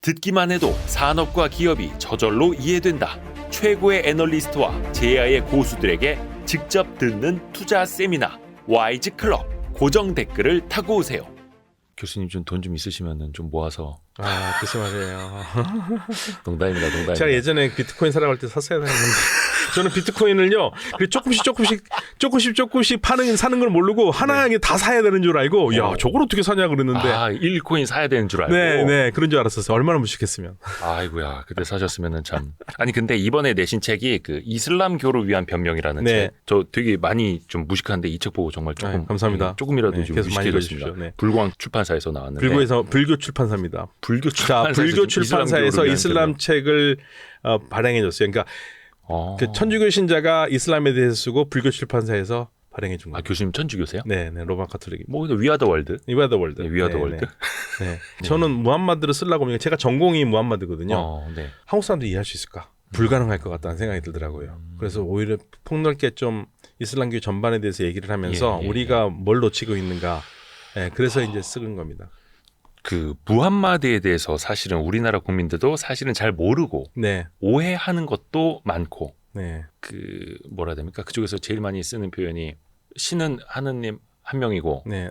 듣기만 해도 산업과 기업이 저절로 이해된다. 최고의 애널리스트와 제야의 고수들에게 직접 듣는 투자 세미나 와이즈 클럽. 고정 댓글을 타고 오세요. 교수님 좀 돈 좀 있으시면 좀 모아서. 글쎄 말이에요. 농담입니다. 제가 예전에 비트코인 사러 갈 때 샀어야 되는 건데. 저는 비트코인을요, 조금씩 사는 걸 모르고 하나에 다 사야 되는 줄 알고, 야, 저걸 어떻게 사냐 그랬는데. 1코인 사야 되는 줄 알고. 네, 그런 줄 알았었어요. 얼마나 무식했으면. 아이고야, 그때 사셨으면은 참. 아니, 근데 이번에 내신 책이 그 이슬람교를 위한 변명이라는 네. 책. 저 되게 많이 좀 무식한데 이 책 보고 정말 조금. 감사합니다. 조금이라도 네, 좀 계속 많이 무식해졌습니다. 읽어주십시오. 네. 불광 출판사에서 나왔는데. 불교 출판사입니다. 불교 자, 불교 출판사에서 이슬람 책을 발행해줬어요. 그러니까 그 천주교 신자가 이슬람에 대해서 쓰고 불교 출판사에서 발행해 준 거예요. 교수님 천주교세요? 네, 로마 카톨릭. 뭐 위아더 월드. 위아더 월드. 위아더 월드. 네. 저는 무함마드를 쓰려고 하면 제가 전공이 무함마드거든요. 네. 한국 사람들이 이해할 수 있을까? 불가능할 것 같다는 생각이 들더라고요. 그래서 오히려 폭넓게 좀 이슬람교 전반에 대해서 얘기를 하면서 우리가 뭘 놓치고 있는가. 네, 그래서 이제 쓰는 겁니다. 그 무함마드에 대해서 사실은 우리나라 국민들도 사실은 잘 모르고 네. 오해하는 것도 많고. 네. 그 뭐라 해야 됩니까? 그쪽에서 제일 많이 쓰는 표현이 신은 하느님 한 명이고. 네.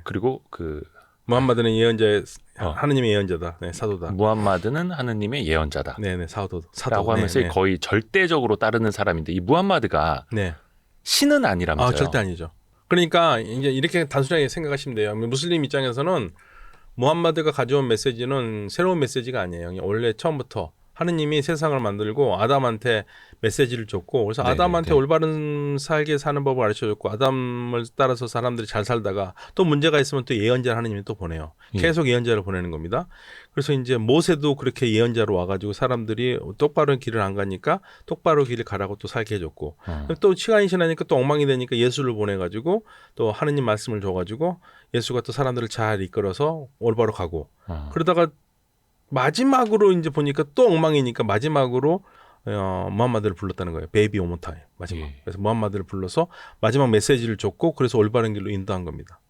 그리고 그 무함마드는 예언자의 하느님의 예언자다. 네, 사도다. 무함마드는 하느님의 예언자다. 네, 사도. 라고 하면서 네. 거의 절대적으로 따르는 사람인데 이 무함마드가 신은 아니라면서요. 절대 아니죠. 그러니까 이제 이렇게 단순하게 생각하시면 돼요. 무슬림 입장에서는 무함마드가 가져온 메시지는 새로운 메시지가 아니에요. 원래 처음부터 하느님이 세상을 만들고 아담한테 메시지를 줬고, 그래서 아담한테 올바른 살게 사는 법을 가르쳐줬고, 아담을 따라서 사람들이 잘 살다가 또 문제가 있으면 또 예언자 하느님이 또 보내요. 계속 예언자를 보내는 겁니다. 그래서 이제 모세도 그렇게 예언자로 와가지고 사람들이 똑바로 길을 안 가니까 똑바로 길을 가라고 또 살게 해줬고, 또 시간이 지나니까 또 엉망이 되니까 예수를 보내가지고 또 하느님 말씀을 줘가지고 예수가 또 사람들을 잘 이끌어서 올바로 가고, 그러다가 마지막으로 이제 보니까 또 엉망이니까 마지막으로 무함마드를 불렀다는 거예요. 베이비 오모타이 마지막. 그래서 무함마드를 불러서 마지막 메시지를 줬고, 그래서 올바른 길로 인도한 겁니다.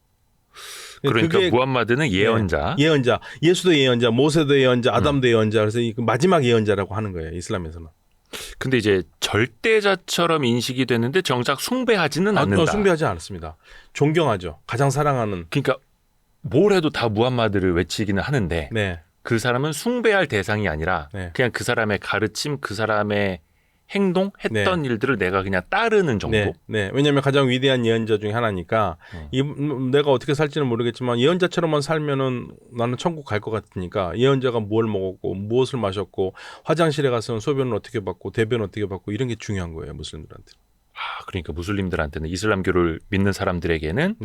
그러니까 무함마드는 예언자. 네, 예언자. 예수도 예언자, 모세도 예언자, 아담도 예언자. 그래서 이 마지막 예언자라고 하는 거예요. 이슬람에서는. 근데 이제 절대자처럼 인식이 되는데 정작 숭배하지는 않는다. 숭배하지 않습니다. 존경하죠. 가장 사랑하는. 그러니까 뭘 해도 다 무함마드를 외치기는 하는데 그 사람은 숭배할 대상이 아니라 그냥 그 사람의 가르침, 그 사람의 행동, 했던 일들을 내가 그냥 따르는 정도. 왜냐하면 가장 위대한 예언자 중에 하나니까 내가 어떻게 살지는 모르겠지만 예언자처럼만 살면은 나는 천국 갈 것 같으니까 예언자가 뭘 먹었고 무엇을 마셨고 화장실에 가서는 소변을 어떻게 받고 대변을 어떻게 받고 이런 게 중요한 거예요, 무슬림들한테. 그러니까 무슬림들한테는 이슬람교를 믿는 사람들에게는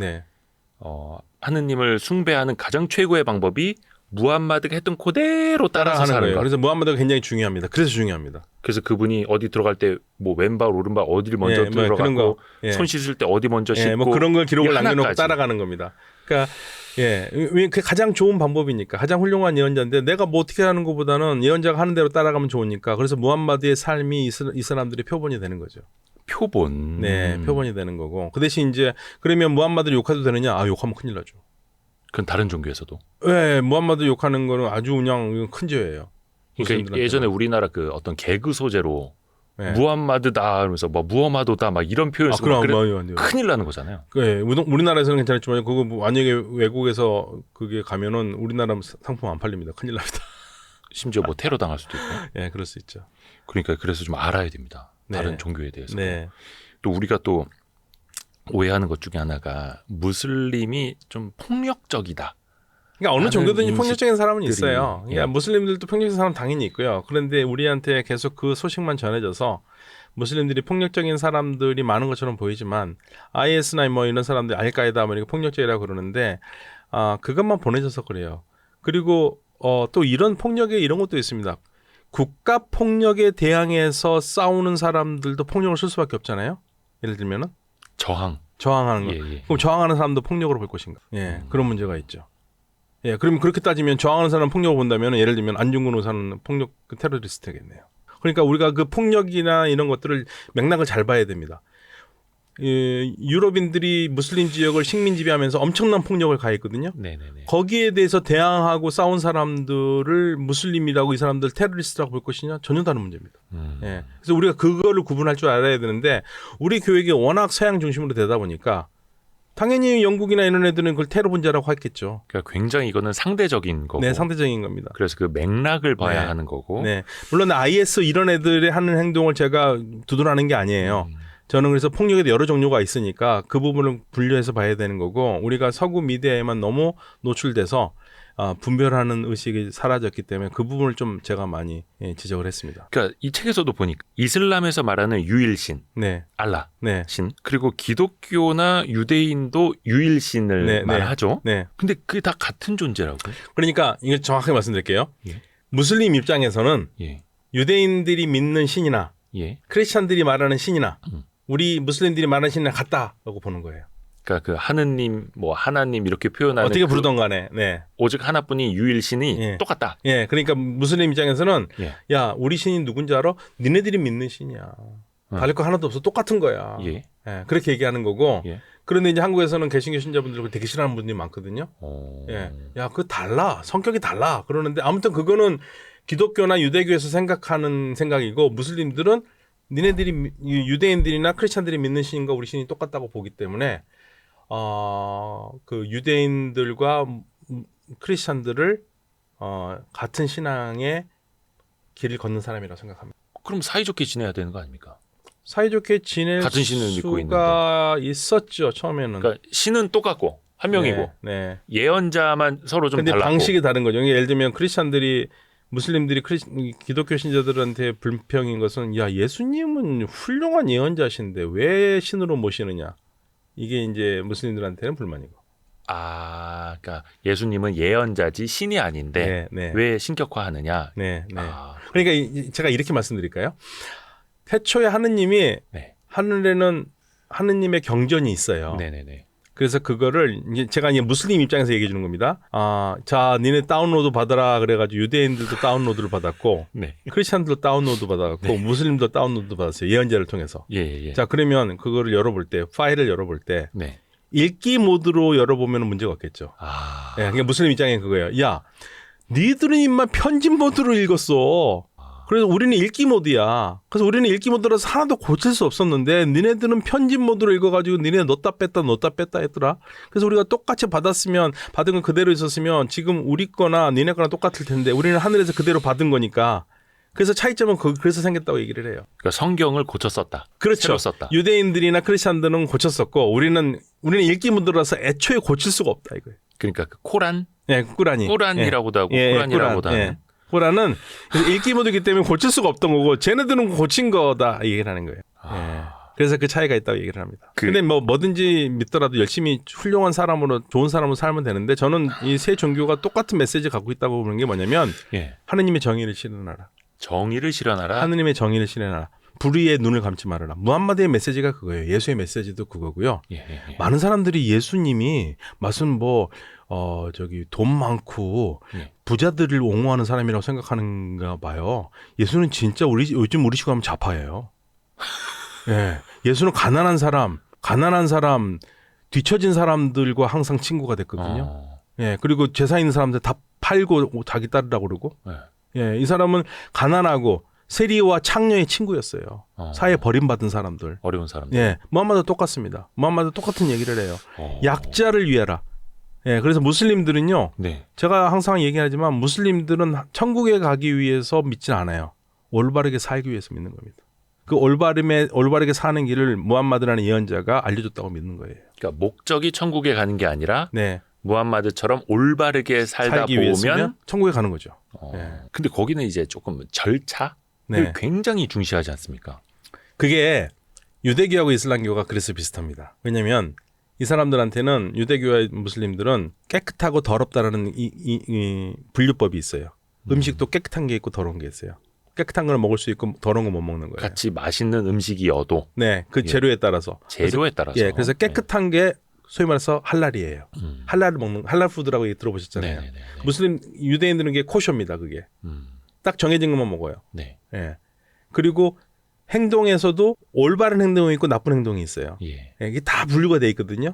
하느님을 숭배하는 가장 최고의 방법이 무함마드가 했던 그대로 따라서 사는 거예요. 것. 그래서 무함마드가 굉장히 중요합니다. 그래서 중요합니다. 그래서 그분이 어디 들어갈 때 뭐 왼발 오른발 어디를 먼저 들어가고 손 씻을 때 어디 먼저 씻고 뭐 그런 걸 기록을 남겨놓고 따라가는 겁니다. 그러니까 그 가장 좋은 방법이니까, 가장 훌륭한 예언자인데 내가 뭐 어떻게 하는 것보다는 예언자가 하는 대로 따라가면 좋으니까, 그래서 무함마드의 삶이 이 사람들의 표본이 되는 거죠. 표본. 표본이 되는 거고. 그 대신 이제 그러면 무함마드를 욕해도 되느냐? 욕하면 큰일 나죠. 그건 다른 종교에서도. 무함마드 욕하는 거는 아주 그냥 큰 죄예요. 그러니까 예전에 우리나라 그 어떤 개그 소재로 무함마드다 하면서 뭐 무함마도다 막 이런 표현 쓰고 큰일 나는 거잖아요. 우리나라에서는 괜찮았지만 그거 만약에 외국에서 그게 가면은 우리나라 상품 안 팔립니다. 큰일 납니다. 심지어 뭐 테러 당할 수도 있고. 그럴 수 있죠. 그러니까 그래서 좀 알아야 됩니다. 다른 종교에 대해서. 또 우리가 또 오해하는 것 중에 하나가 무슬림이 좀 폭력적이다. 그러니까 어느 종교든지 폭력적인 사람은 있어요. 그러니까 무슬림들도 폭력적인 사람 당연히 있고요. 그런데 우리한테 계속 그 소식만 전해져서 무슬림들이 폭력적인 사람들이 많은 것처럼 보이지만 IS나 뭐 이런 사람들 알카에다 뭐 이렇게 폭력적이라고 그러는데 그것만 보내져서 그래요. 그리고 또 이런 폭력에 이런 것도 있습니다. 국가 폭력에 대항해서 싸우는 사람들도 폭력을 쓸 수밖에 없잖아요. 예를 들면은 저항하는 거. 그럼 저항하는 사람도 폭력으로 볼 것인가? 그런 문제가 있죠. 그러면 그렇게 따지면 저항하는 사람 폭력을 본다면 예를 들면 안중근 의사는 폭력 테러리스트겠네요. 그러니까 우리가 그 폭력이나 이런 것들을 맥락을 잘 봐야 됩니다. 유럽인들이 무슬림 지역을 식민 지배하면서 엄청난 폭력을 가했거든요. 네네네. 거기에 대해서 대항하고 싸운 사람들을 무슬림이라고 이 사람들 테러리스트라고 볼 것이냐 전혀 다른 문제입니다. 예. 그래서 우리가 그거를 구분할 줄 알아야 되는데 우리 교육이 워낙 서양 중심으로 되다 보니까 당연히 영국이나 이런 애들은 그걸 테러 분자라고 했겠죠. 그러니까 굉장히 이거는 상대적인 거고. 네, 상대적인 겁니다. 그래서 그 맥락을 봐야 네. 하는 거고. 네, 물론 IS 이런 애들이 하는 행동을 제가 두둔하는 게 아니에요. 저는 그래서 폭력에도 여러 종류가 있으니까 그 부분을 분류해서 봐야 되는 거고 우리가 서구 미디어에만 너무 노출돼서 분별하는 의식이 사라졌기 때문에 그 부분을 좀 제가 많이 지적을 했습니다. 그러니까 이 책에서도 보니까 이슬람에서 말하는 유일신, 네, 알라 네, 신, 그리고 기독교나 유대인도 유일신을 네, 말하죠. 네. 근데 그게 다 같은 존재라고. 그러니까 이거 정확하게 말씀드릴게요. 예. 무슬림 입장에서는 예. 유대인들이 믿는 신이나 예. 크리스찬들이 말하는 신이나 우리 무슬림들이 말하는 신이랑 같다라고 보는 거예요. 그러니까 그 하느님, 뭐 하나님 이렇게 표현하는 어떻게 부르던 간에. 네. 오직 하나뿐인 유일신이 예. 똑같다. 예, 그러니까 무슬림 입장에서는 예. 야, 우리 신이 누군지 알아? 니네들이 믿는 신이야. 다를 거 하나도 없어. 똑같은 거야. 예. 예, 그렇게 얘기하는 거고. 예. 그런데 이제 한국에서는 개신교 신자분들 되게 싫어하는 분들이 많거든요. 어... 예. 야, 그거 달라. 성격이 달라. 그러는데 아무튼 그거는 기독교나 유대교에서 생각하는 생각이고 무슬림들은 니네들이 유대인들이나 크리스찬들이 믿는 신과 우리 신이 똑같다고 보기 때문에 그 유대인들과 크리스찬들을 같은 신앙의 길을 걷는 사람이라고 생각합니다. 그럼 사이좋게 지내야 되는 거 아닙니까? 사이좋게 지낼 같은 신을 믿고 수가 있었죠 처음에는. 그러니까 신은 똑같고 한 명이고 네. 예언자만 서로 좀 근데 달랐고. 방식이 다른 거죠. 예를 들면 크리스찬들이 무슬림들이 기독교 신자들한테 불평인 것은 야 예수님은 훌륭한 예언자신데 왜 신으로 모시느냐. 이게 이제 무슬림들한테는 불만이고. 그러니까 예수님은 예언자지 신이 아닌데 네, 네. 왜 신격화하느냐. 네, 네. 아, 그러니까 제가 이렇게 말씀드릴까요? 태초에 하느님이 네. 하늘에는 하느님의 경전이 있어요. 네네네. 그래서 그거를 이제 제가 이제 무슬림 입장에서 얘기해 주는 겁니다. 자, 니네 다운로드 받아라 그래가지고 유대인들도 다운로드를 받았고, 네. 크리스천들도 다운로드 받았고, 무슬림도 다운로드 받았어요. 예언자를 통해서. 예. 자, 그러면 그거를 열어볼 때, 파일을 열어볼 때 네. 읽기 모드로 열어보면 문제가 없겠죠. 예, 그러니까 무슬림 입장에 그거예요. 야, 니들은 임마 편집 모드로 읽었어. 그래서 우리는 읽기 모드야. 그래서 우리는 읽기 모드라서 하나도 고칠 수 없었는데 니네들은 편집 모드로 읽어가지고 니네 넣었다 뺐다 했더라. 그래서 우리가 똑같이 받았으면 받은 건 그대로 있었으면 지금 우리 거나 니네 거나 똑같을 텐데 우리는 하늘에서 그대로 받은 거니까. 그래서 차이점은 그래서 생겼다고 얘기를 해요. 그러니까 성경을 고쳐 썼다. 그렇죠. 새로 썼다. 유대인들이나 크리스찬들은 고쳤었고 우리는 읽기 모드라서 애초에 고칠 수가 없다 이거예요. 그러니까 그 코란? 네, 꾸란이. 꾸란이라고도 하고 꾸란이라고도 하는. 꾸란은 읽기 모드이기 때문에 고칠 수가 없던 거고 쟤네들은 고친 거다 이 얘기를 하는 거예요. 그래서 그 차이가 있다고 얘기를 합니다. 근데 뭐든지 믿더라도 열심히 훌륭한 사람으로 좋은 사람으로 살면 되는데 저는 이 세 종교가 똑같은 메시지 갖고 있다고 보는 게 뭐냐면 하느님의 정의를 실현하라. 정의를 실현하라. 하느님의 정의를 실현하라. 불의의 눈을 감지 말아라. 무함마드의 메시지가 그거예요. 예수의 메시지도 그거고요. 많은 사람들이 예수님이 무슨 돈 많고 부자들을 옹호하는 사람이라고 생각하는가 봐요. 예수는 진짜 요즘 우리 식으로 하면 좌파예요. 예. 예수는 가난한 사람, 뒤처진 사람들과 항상 친구가 됐거든요. 예. 그리고 제사 있는 사람들 다 팔고 자기 따르라고 그러고. 예. 이 사람은 가난하고 세리와 창녀의 친구였어요. 사회 버림받은 사람들. 어려운 사람들. 예. 무함마드 똑같습니다. 무함마드 똑같은 얘기를 해요. 약자를 위해라. 예, 그래서 무슬림들은요. 제가 항상 얘기하지만 무슬림들은 천국에 가기 위해서 믿진 않아요. 올바르게 살기 위해서 믿는 겁니다. 그 올바르게 사는 길을 무함마드라는 예언자가 알려줬다고 믿는 거예요. 그러니까 목적이 천국에 가는 게 아니라 무함마드처럼 올바르게 살다 보면 천국에 가는 거죠. 근데 거기는 이제 조금 절차를 굉장히 중시하지 않습니까? 그게 유대교하고 이슬람교가 그래서 비슷합니다. 왜냐하면 이 사람들한테는 유대교와 무슬림들은 깨끗하고 더럽다라는 이 분류법이 있어요. 음식도 깨끗한 게 있고 더러운 게 있어요. 깨끗한 걸 먹을 수 있고 더러운 거 못 먹는 거예요. 같이 맛있는 음식이어도. 네, 그 재료에 따라서. 예, 그래서 깨끗한 게 소위 말해서 할랄이에요. 할랄을 먹는 할랄 푸드라고 들어보셨잖아요. 무슬림 유대인들은 게 코쇼입니다. 그게 딱 정해진 것만 먹어요. 예. 그리고 행동에서도 올바른 행동이 있고 나쁜 행동이 있어요. 예. 이게 다 분류가 돼 있거든요.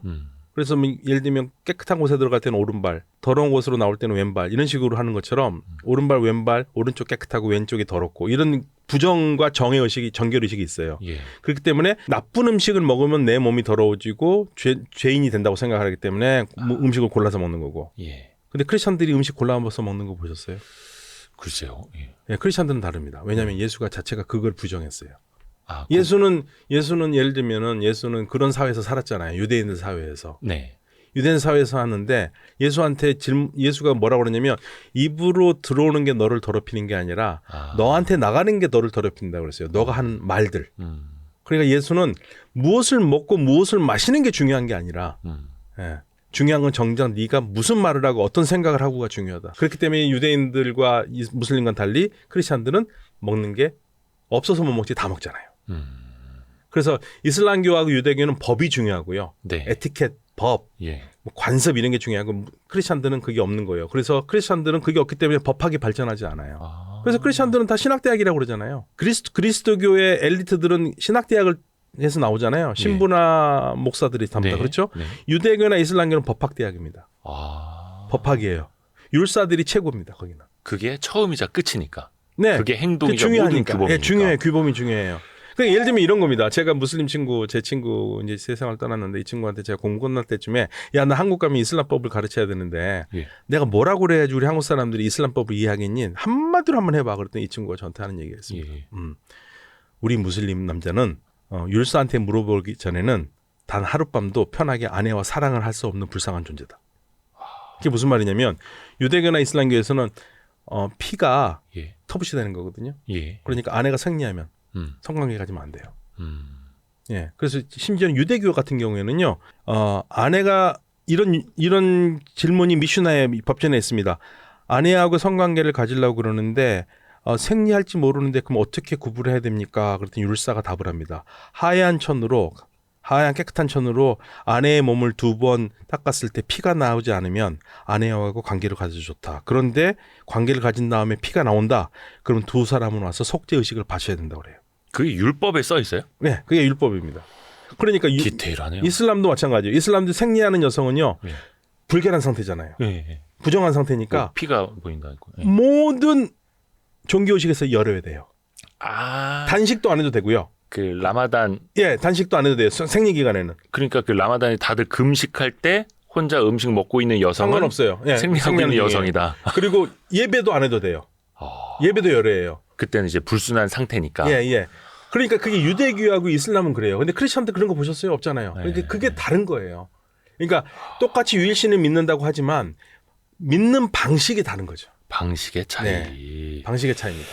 그래서 뭐 예를 들면 깨끗한 곳에 들어갈 때는 오른발, 더러운 곳으로 나올 때는 왼발 이런 식으로 하는 것처럼 오른발, 왼발, 오른쪽 깨끗하고 왼쪽이 더럽고 이런 부정과 정의 의식이 정결 의식이 있어요. 예. 그렇기 때문에 나쁜 음식을 먹으면 내 몸이 더러워지고 죄인이 된다고 생각하기 때문에 음식을 골라서 먹는 거고. 예. 근데 크리스천들이 음식 골라서 먹는 거 보셨어요? 글쎄요. 예. 예, 크리스천들은 다릅니다. 왜냐하면 예수가 자체가 그걸 부정했어요. 아, 예수는 예를 들면은 예수는 그런 사회에서 살았잖아요. 유대인들 사회에서. 네. 유대인 사회에서 하는데 예수가 뭐라고 그러냐면 입으로 들어오는 게 너를 더럽히는 게 아니라 너한테 나가는 게 너를 더럽힌다 그랬어요. 너가 하는 말들. 그러니까 예수는 무엇을 먹고 무엇을 마시는 게 중요한 게 아니라 예, 중요한 건 정작 네가 무슨 말을 하고 어떤 생각을 하고가 중요하다. 그렇기 때문에 유대인들과 무슬림과는 달리 크리스찬들은 먹는 게 없어서 못 먹지 다 먹잖아요. 그래서 이슬람교하고 유대교는 법이 중요하고요. 네. 에티켓, 법, 예. 뭐 관습 이런 게 중요하고 크리스찬들은 그게 없는 거예요. 그래서 크리스찬들은 그게 없기 때문에 법학이 발전하지 않아요. 그래서 크리스찬들은 다 신학대학이라고 그러잖아요. 그리스도교의 엘리트들은 신학대학을 해서 나오잖아요. 신부나 목사들이 다 네. 그렇죠? 네. 유대교나 이슬람교는 법학대학입니다. 아. 법학이에요. 율사들이 최고입니다. 거기는. 그게 처음이자 끝이니까. 네. 그게 행동이자 모든 중요하니까. 규범이니까. 네, 중요해요. 규범이 중요해요. 그러니까 예를 들면 이런 겁니다. 제가 무슬림 친구, 제 친구 이제 세상을 떠났는데 이 친구한테 제가 공부 끝날 때쯤에 야, 나 한국 가면 이슬람법을 가르쳐야 되는데 예. 내가 뭐라고 그래야지 우리 한국 사람들이 이슬람법을 이해하겠니? 한마디로 한번 해봐. 그랬더니 이 친구가 저한테 하는 얘기가 있습니다. 예. 우리 무슬림 남자는 율사한테 물어보기 전에는 단 하룻밤도 편하게 아내와 사랑을 할 수 없는 불쌍한 존재다. 그게 무슨 말이냐면 유대교나 이슬람교에서는 피가 예. 터부시 되는 거거든요. 예. 그러니까 아내가 생리하면 성관계 가지면 안 돼요. 음. 예. 그래서 심지어 유대교 같은 경우에는요, 아내가 이런 질문이 미슈나의 법전에 있습니다. 아내하고 성관계를 가지려고 그러는데 생리할지 모르는데 그럼 어떻게 구분을 해야 됩니까? 그랬더니 율사가 답을 합니다. 하얀 깨끗한 천으로 아내의 몸을 2번 닦았을 때 피가 나오지 않으면 아내하고 관계를 가져도 좋다. 그런데 관계를 가진 다음에 피가 나온다. 그럼 두 사람은 와서 속죄 의식을 바쳐야 된다고 그래요. 그게 율법에 써 있어요? 네, 그게 율법입니다. 그러니까 디테일하네요. 이슬람도 마찬가지예요. 이슬람도 생리하는 여성은요, 예. 불결한 상태잖아요. 예. 예. 부정한 상태니까 피가 보인다. 예. 모든 종교 의식에서 열어야 돼요. 아. 단식도 안 해도 되고요. 그 라마단. 예, 단식도 안 해도 돼요. 생리 기간에는. 그러니까 그 라마단에 다들 금식할 때 혼자 음식 먹고 있는 여성은 상관없어요. 예, 생리하고 있는 중이에요. 여성이다. 그리고 예배도 안 해도 돼요. 예배도 열어야 그때는 이제 불순한 상태니까. 예, 예. 그러니까 그게 유대교하고 이슬람은 그래요. 근데 크리스천들 그런 거 보셨어요? 없잖아요. 그러니까 네. 그게 다른 거예요. 그러니까 똑같이 유일신을 믿는다고 하지만 믿는 방식이 다른 거죠. 방식의 차이. 네. 방식의 차이입니다.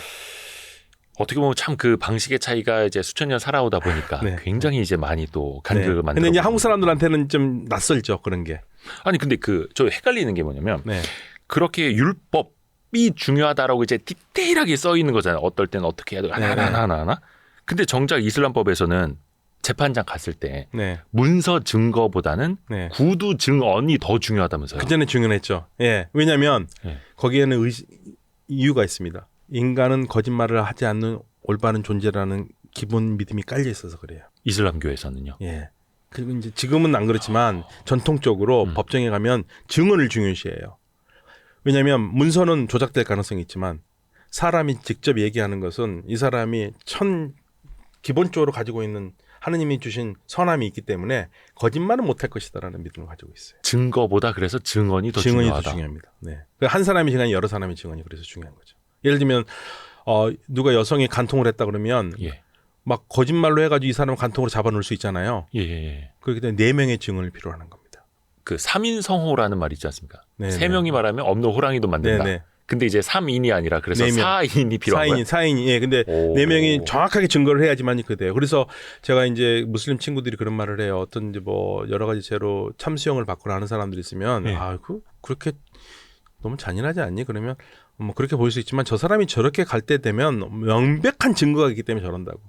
어떻게 보면 참 그 방식의 차이가 이제 수천 년 살아오다 보니까 네. 굉장히 이제 많이 또 간극을 만들어. 근데 이제 한국 사람들한테는 좀 낯설죠. 그런 게. 아니 근데 저 헷갈리는 게 뭐냐면 네. 그렇게 율법이 중요하다라고 이제 디테일하게 써 있는 거잖아요. 어떨 때는 어떻게 해야 돼. 하나. 근데 정작 이슬람법에서는 재판장 갔을 때 네. 문서 증거보다는 네. 구두 증언이 더 중요하다면서요. 그 전에 중요했죠. 예. 왜냐하면 예. 거기에는 이유가 있습니다. 인간은 거짓말을 하지 않는 올바른 존재라는 기본 믿음이 깔려 있어서 그래요. 이슬람교에서는요. 예. 그리고 이제 지금은 안 그렇지만 전통적으로 법정에 가면 증언을 중요시해요. 왜냐하면 문서는 조작될 가능성이 있지만 사람이 직접 얘기하는 것은 이 사람이 기본적으로 가지고 있는 하느님이 주신 선함이 있기 때문에 거짓말은 못할 것이다라는 믿음을 가지고 있어요. 증거보다 그래서 증언이 더 증언이 중요하다. 더 중요합니다. 네. 한 사람의 증언이 여러 사람의 증언이 그래서 중요한 거죠. 예를 들면 누가 여성이 간통을 했다 그러면 예. 막 거짓말로 해가지고 이 사람을 간통으로 잡아놓을 수 있잖아요. 예. 그렇기 때문에 4명의 증언을 필요로 하는 겁니다. 그 3인성호라는 말이 있지 않습니까? 네네. 3명이 말하면 없는 호랑이도 만든다. 네네. 근데 이제 3인이 아니라 그래서 4명. 4인이 필요한 거예요. 4인이. 예. 근데 오. 4명이 정확하게 증거를 해야지만 그 돼요. 그래서 제가 이제 무슬림 친구들이 그런 말을 해요. 어떤 이제 뭐 여러 가지 죄로 참수형을 받거나 하는 사람들이 있으면 네. 그렇게 너무 잔인하지 않니? 그러면 뭐 그렇게 보일 수 있지만 저 사람이 저렇게 갈 때 되면 명백한 증거가 있기 때문에 저런다고.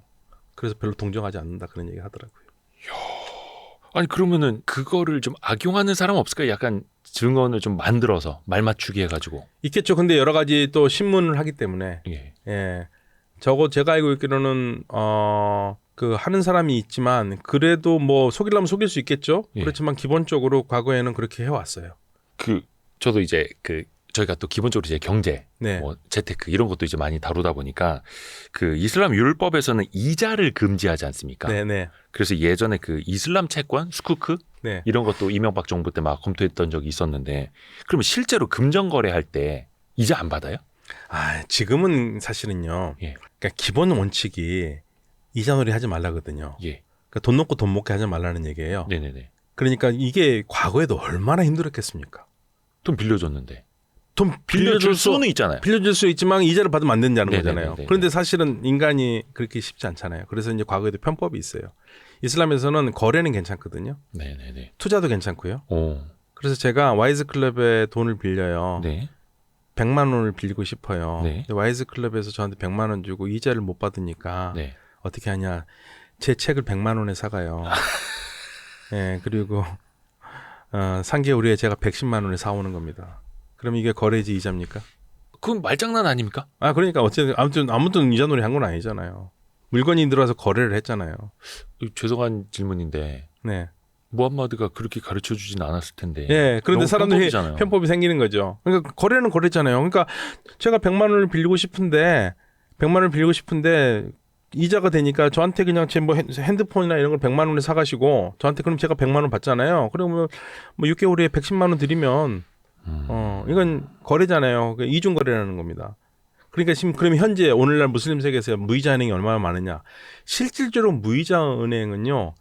그래서 별로 동정하지 않는다 그런 얘기 하더라고요. 아니 그러면은 그거를 좀 악용하는 사람 없을까요? 약간 증언을 좀 만들어서 말 맞추기 해가지고. 있겠죠. 근데 여러 가지 또 신문을 하기 때문에 예. 예. 제가 알고 있기로는 그 하는 사람이 있지만 그래도 뭐 속이려면 속일 수 있겠죠. 예. 그렇지만 기본적으로 과거에는 그렇게 해왔어요. 저도 이제 저희가 또 기본적으로 이제 경제, 네. 뭐 재테크 이런 것도 이제 많이 다루다 보니까 그 이슬람 율법에서는 이자를 금지하지 않습니까? 네네. 그래서 예전에 그 이슬람 채권, 수쿠크 네. 이런 것도 이명박 정부 때 막 검토했던 적이 있었는데 그러면 실제로 금전 거래할 때 이자 안 받아요? 지금은 사실은요. 예. 그러니까 기본 원칙이 이자놀이 하지 말라거든요. 예. 그러니까 돈 놓고 돈 먹게 하지 말라는 얘기예요. 네네네. 그러니까 이게 과거에도 얼마나 힘들었겠습니까? 돈 빌려줬는데. 돈 빌려줄 수는 있잖아요. 빌려줄 수 있지만 이자를 받으면 안 된다는 네네네네. 거잖아요. 그런데 사실은 인간이 그렇게 쉽지 않잖아요. 그래서 이제 과거에도 편법이 있어요. 이슬람에서는 거래는 괜찮거든요. 네네네. 투자도 괜찮고요. 오. 그래서 제가 와이즈 클럽에 돈을 빌려요. 네. 100만 원을 빌리고 싶어요. 네. 근데 와이즈 클럽에서 저한테 100만 원 주고 이자를 못 받으니까 네. 어떻게 하냐? 제 책을 100만 원에 사가요. 예, 그리고 3개월 후에 제가 110만 원에 사오는 겁니다. 그럼 이게 거래지 이자입니까? 그건 말장난 아닙니까? 그러니까 어쨌든 아무튼 이자놀이 한 건 아니잖아요. 물건이 들어와서 거래를 했잖아요. 죄송한 질문인데 네. 무함마드가 그렇게 가르쳐 주진 않았을 텐데. 예. 그런데 너무 사람들이 편법이잖아요. 편법이 생기는 거죠. 그러니까 거래는 거래잖아요. 그러니까 제가 100만 원을 빌리고 싶은데 이자가 되니까 저한테 그냥 제 뭐 핸드폰이나 이런 걸 100만 원에 사가시고 저한테 그럼 제가 100만 원 받잖아요. 그러면 뭐 6개월 후에 110만 원 드리면 이건 거래잖아요. 이중 거래라는 겁니다. 그러니까 지금 그러면 현재 오늘날 무슬림 세계에서 무이자 은행이 얼마나 많으냐? 실질적으로 무이자 은행은요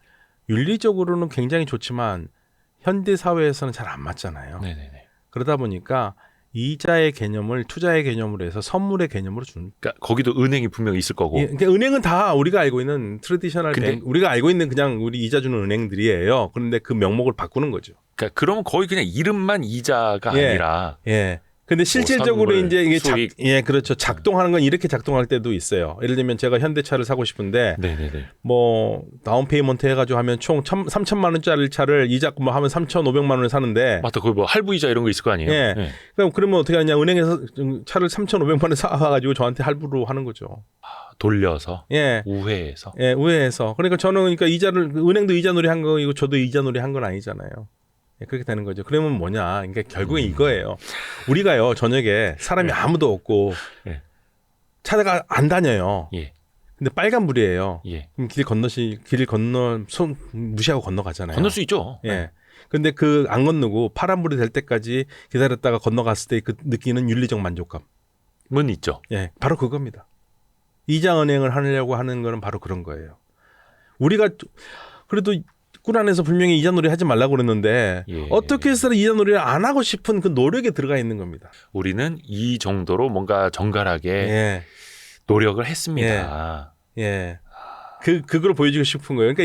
윤리적으로는 굉장히 좋지만 현대 사회에서는 잘 안 맞잖아요. 네네네. 그러다 보니까 이자의 개념을 투자의 개념으로 해서 선물의 개념으로 주는. 그러니까 거기도 은행이 분명히 있을 거고. 예, 그러니까 은행은 다 우리가 알고 있는 트래디셔널 근데- 뱅, 우리가 알고 있는 그냥 우리 이자 주는 은행들이에요. 그런데 그 명목을 바꾸는 거죠. 그러니까 그러면 거의 그냥 이름만 이자가 예. 아니라 예. 근데 실질적으로 선물, 이제 이게 수익. 그렇죠. 작동하는 건 이렇게 작동할 때도 있어요. 예를 들면 제가 현대차를 사고 싶은데 네네네. 뭐 다운 페이먼트 해가지고 하면 총 3천만 원짜리 차를 이자 뭐 하면 3,500만 원을 사는데 맞다. 거기 뭐 할부 이자 이런 거 있을 거 아니에요? 예. 네. 그러면 어떻게 하냐? 은행에서 차를 3,500만 원에 사가지고 저한테 할부로 하는 거죠. 돌려서 예. 우회해서. 예, 우회해서. 그러니까 저는 그러니까 은행도 이자놀이 한 거이고 저도 이자놀이 한 건 아니잖아요. 예, 그렇게 되는 거죠. 그러면 뭐냐? 그러니까 결국엔 이거예요. 우리가요 저녁에 사람이 예. 아무도 없고 예. 차가 안 다녀요. 예. 근데 빨간불이에요. 그럼 길 건너 손 무시하고 건너가잖아요. 건널 수 있죠. 예. 근데 그 안 건너고 파란불이 될 때까지 기다렸다가 건너갔을 때 그 느끼는 윤리적 만족감. 문 있죠. 예, 바로 그겁니다. 이자 은행을 하려고 하는 거는 바로 그런 거예요. 우리가 그래도 꿀안에서 분명히 이자놀이 하지 말라고 그랬는데 예. 어떻게 해서 이자놀이를 안 하고 싶은 그 노력에 들어가 있는 겁니다. 우리는 이 정도로 뭔가 정갈하게 예, 노력을 했습니다. 예. 그걸 보여주고 싶은 거예요. 그러니까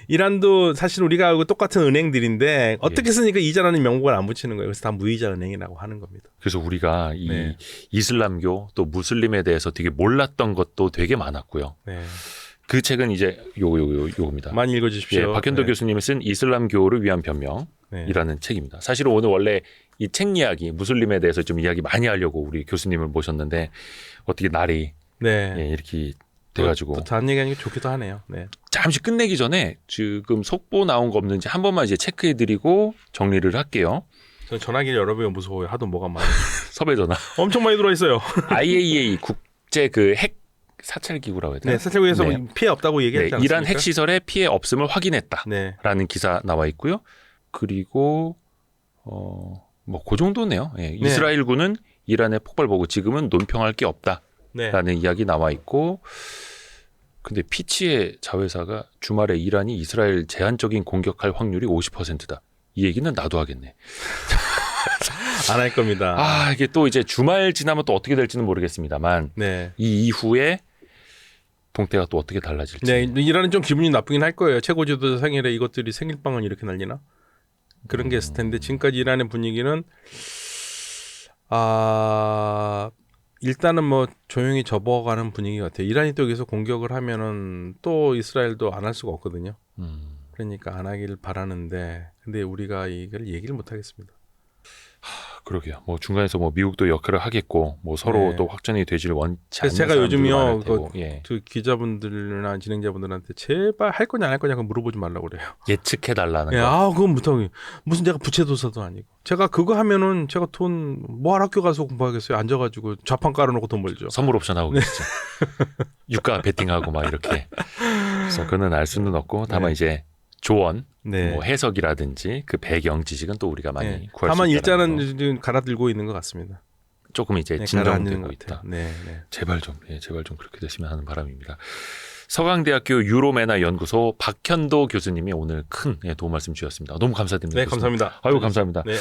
이란도 사실 우리가 알고 똑같은 은행들인데 어떻게 해서니까 이자라는 명목을 안 붙이는 거예요. 그래서 다 무이자 은행이라고 하는 겁니다. 그래서 우리가 이 네. 이슬람교 또 무슬림에 대해서 되게 몰랐던 것도 되게 많았고요. 네. 그 책은 이제 요겁니다. 많이 읽어주십시오. 예, 박현도 네. 교수님이 쓴 이슬람교를 위한 변명이라는 네. 책입니다. 사실은 오늘 원래 이 책 이야기, 무슬림에 대해서 좀 이야기 많이 하려고 우리 교수님을 모셨는데 어떻게 날이 네. 예, 이렇게 돼가지고 또 다른 얘기하니까 좋기도 하네요. 네. 잠시 끝내기 전에 지금 속보 나온 거 없는지 한 번만 이제 체크해드리고 정리를 할게요. 전 전화기를 여러 번 무서워요. 하도 뭐가 많아요. 섭외 전화. 엄청 많이 들어와 있어요. IAEA 국제 그 핵 사찰 기구라고 해야 되나? 네, 사찰국에서 네. 피해 없다고 얘기했지 네, 않습니까? 이란 핵 시설에 피해 없음을 확인했다라는 네. 기사 나와 있고요. 그리고 뭐 그 정도네요. 예, 이스라엘군은 이란의 폭발 보고 지금은 논평할 게 없다라는 네. 이야기 나와 있고, 근데 피치의 자회사가 주말에 이란이 이스라엘 제한적인 공격할 확률이 50%다. 이 얘기는 나도 하겠네. 안 할 겁니다. 아, 이게 또 이제 주말 지나면 또 어떻게 될지는 모르겠습니다만 네. 이 이후에 동태가 또 어떻게 달라질지. 네, 이란은 좀 기분이 나쁘긴 할 거예요. 최고 지도자 생일에 이것들이 생일빵을 이렇게 날리나? 그런 게 있을 텐데 지금까지 이란의 분위기는 일단은 뭐 조용히 접어가는 분위기 같아요. 이란이 또 여기서 공격을 하면은 또 이스라엘도 안 할 수가 없거든요. 그러니까 안 하길 바라는데 근데 우리가 이걸 얘기를 못 하겠습니다. 그러게요. 뭐 중간에서 뭐 미국도 역할을 하겠고 뭐 서로 네. 또 확전이 되지를 원치 않는 그래서 제가 사람들도 요즘요 많을 테고. 예. 그 기자분들이나 진행자분들한테 제발 할 거냐 안 할 거냐 물어보지 말라고 그래요. 예측해 달라는 예, 거. 그건 못하고 무슨 내가 부채도사도 아니고 제가 그거 하면은 제가 돈 뭐할 학교 가서 공부하겠어요. 앉아가지고 좌판 깔아놓고 돈 벌죠. 선물 옵션 하고 계시죠. 유가 베팅하고 막 이렇게. 그래서 그는 알 수는 없고 다만 네. 이제 조언, 네. 뭐 해석이라든지 그 배경 지식은 또 우리가 많이 네. 구할 수 다만 있다는 거. 일자는 지금 갈아들고 있는 것 같습니다. 조금 이제 네, 가라앉는 진정되고 것 있다. 같아요. 네, 네. 제발 좀 그렇게 됐으면 하는 바람입니다. 서강대학교 유로매나 연구소 박현도 교수님이 오늘 큰 도움 말씀 주셨습니다. 너무 감사드립니다. 네, 교수님. 감사합니다. 아유, 감사합니다. 네.